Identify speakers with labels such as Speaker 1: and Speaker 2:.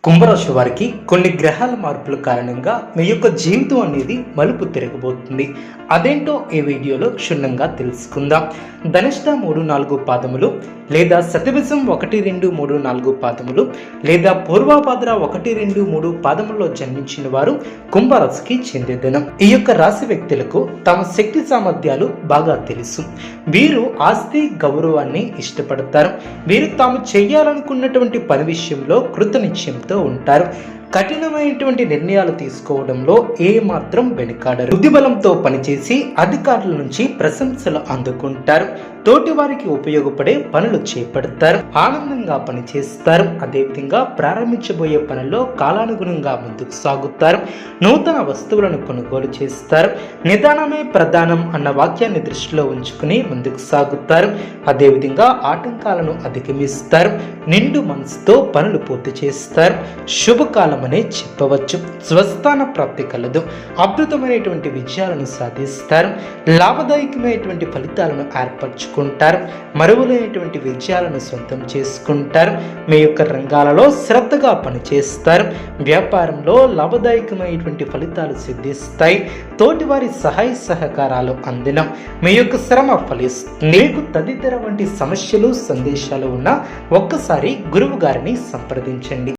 Speaker 1: కుంభరాశి వారికి కొన్ని గ్రహాల మార్పుల కారణంగా మీ యొక్క జీవితం అనేది మలుపు తిరగబోతుంది. అదేంటో ఈ వీడియోలో క్షుణ్ణంగా తెలుసుకుందాం. ధనిష్ట 3-4 పాదములు లేదా శతభిషం 1-2-3-4 పాదములు లేదా పూర్వభద్ర 1-2-3 పాదముల్లో జన్మించిన వారు కుంభరాశికి చెందే దినం. ఈ యొక్క రాశి వ్యక్తులకు తమ శక్తి సామర్థ్యాలు బాగా తెలుసు. వీరు ఆస్తి గౌరవాన్ని ఇష్టపడతారు. వీరు తాము చేయాలనుకున్నటువంటి పని విషయంలో కృతనిశ్చయంతో ఉంటారు. కఠినమైనటువంటి నిర్ణయాలు తీసుకోవడంలో ఏ మాత్రం వెనుకాడరు. బుద్ధిబలంతో పనిచేసి అధికారుల నుంచి ప్రశంసలు అందుకుంటారు. తోటి వారికి ఉపయోగపడే పనులు చేపడతారు. ఆనందంగా పనిచేస్తారు. అదేవిధంగా ప్రారంభించబోయే పనుల్లో కాలానుగుణంగా ముందుకు సాగుతారు. నూతన వస్తువులను కొనుగోలు చేస్తారు. నిదానమే ప్రధానం అన్న వాక్యాన్ని దృష్టిలో ఉంచుకుని ముందుకు సాగుతారు. అదేవిధంగా ఆటంకాలను అధిగమిస్తారు. నిండు మనసుతో పనులు పూర్తి చేస్తారు. శుభకాలం అనే చెప్పవచ్చు. స్వస్థాన ప్రాప్తి కలదు. అద్భుతమైనటువంటి విజయాలను సాధిస్తారు. లాభదాయకమైనటువంటి ఫలితాలను ఏర్పరచుకుంటారు. మరువలేనటువంటి విజయాలను సొంతం చేసుకుంటారు. మీ యొక్క రంగాలలో శ్రద్ధగా పనిచేస్తారు. వ్యాపారంలో లాభదాయకమైనటువంటి ఫలితాలు సిద్ధిస్తాయి. తోటివారి సహాయ సహకారాలు అందినం. మీ యొక్క శ్రమ ఫలిస్తుంది. మీకు తదితర వంటి సమస్యలు సందేశాలు ఉన్నా ఒక్కసారి గురువు గారిని సంప్రదించండి.